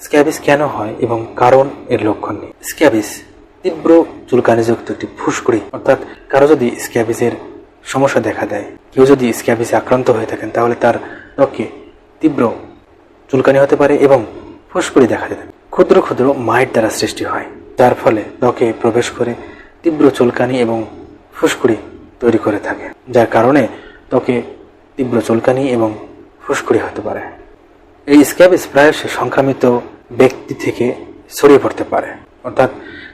Scabies কেন হয় এবং কারণ এর লক্ষণ নেই। স্ক্যাবিস তীব্র চুলকানিযুক্ত একটি ফুসকুড়ি, অর্থাৎ কারো যদি স্ক্যাবিসের সমস্যা দেখা দেয়, কেউ যদি স্ক্যাবিসে আক্রান্ত হয়ে থাকেন, তাহলে তার ত্বকে তীব্র চুলকানি হতে পারে এবং ফুসকুড়ি দেখা যেতে পারে। ক্ষুদ্র ক্ষুদ্র মাইট দ্বারা সৃষ্টি হয়, যার ফলে ত্বকে প্রবেশ করে তীব্র চুলকানি এবং ফুসকুড়ি তৈরি করে থাকে, যার কারণে ত্বকে তীব্র চুলকানি এবং ফুসকুড়ি হতে পারে। এই স্ক্যাবিস প্রায়শই সংক্রামিত ব্যক্তি থেকে ছড়িয়ে পড়তে পারে, অর্থাৎ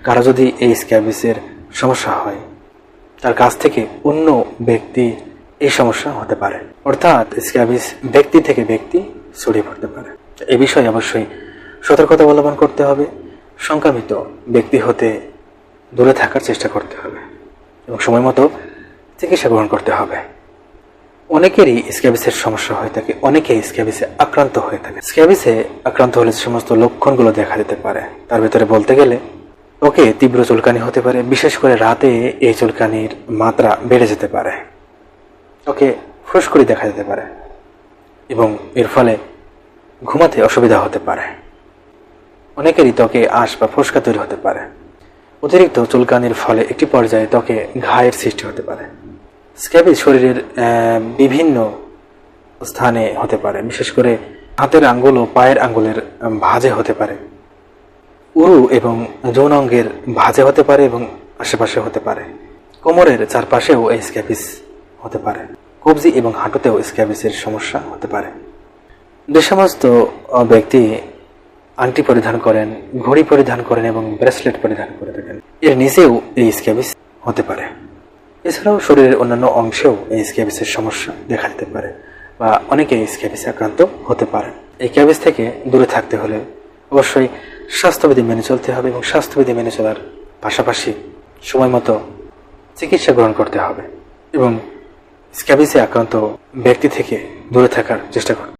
কারো যদি এই স্ক্যাবিসের সমস্যা হয়, তার কাছ থেকে অন্য ব্যক্তি এই সমস্যা হতে পারে, অর্থাৎ স্ক্যাবিস ব্যক্তি থেকে ব্যক্তি ছড়িয়ে পড়তে পারে। এ বিষয়ে অবশ্যই সতর্কতা অবলম্বন করতে হবে, সংক্রামিত ব্যক্তি হতে দূরে থাকার চেষ্টা করতে হবে এবং সময় মতো চিকিৎসা গ্রহণ করতে হবে। অনেকেরই স্ক্যাবিসের সমস্যা হয়ে থাকে, অনেকেই স্ক্যাবিসে আক্রান্ত হয়ে থাকে। স্ক্যাবিসে আক্রান্ত হলে সমস্ত লক্ষণগুলো দেখা দিতে পারে। তার ভিতরে বলতে গেলে ত্বকে তীব্র চুলকানি হতে পারে, বিশেষ করে রাতে এই চুলকানির মাত্রা বেড়ে যেতে পারে। ত্বকে ফুসকুড়ি দেখা যেতে পারে এবং এর ফলে ঘুমাতে অসুবিধা হতে পারে। অনেকেরই ত্বকে আঁশ বা ফোসকা তৈরি হতে পারে। অতিরিক্ত চুলকানির ফলে একটি পর্যায়ে ত্বকে ঘায়ের সৃষ্টি হতে পারে। স্ক্যাবিস শরীরের বিভিন্ন স্থানে হতে পারে, বিশেষ করে হাতের আঙ্গুল ও পায়ের আঙ্গুলের ভাঁজে হতে পারে, উরু এবং যৌনাঙ্গের ভাঁজে হতে পারে এবং আশেপাশে হতে পারে। কোমরের চারপাশেও এই স্ক্যাবিস হতে পারে। কবজি এবং হাঁটুতেও স্ক্যাবিসের সমস্যা হতে পারে। যে সমস্ত ব্যক্তি আংটি পরিধান করেন, ঘড়ি পরিধান করেন এবং ব্রেসলেট পরিধান করে থাকেন, এর নিচেও এই স্ক্যাবিস হতে পারে। এছাড়াও শরীরের অন্যান্য অংশেও এই স্ক্যাবিসের সমস্যা দেখা দিতে পারে বা অনেকে এই স্ক্যাবিসে আক্রান্ত হতে পারে। এই স্ক্যাবিস থেকে দূরে থাকতে হলে অবশ্যই স্বাস্থ্যবিধি মেনে চলতে হবে এবং স্বাস্থ্যবিধি মেনে চলার পাশাপাশি সময় মতো চিকিৎসা গ্রহণ করতে হবে এবং স্ক্যাবিসে আক্রান্ত ব্যক্তি থেকে দূরে থাকার চেষ্টা করতে হবে।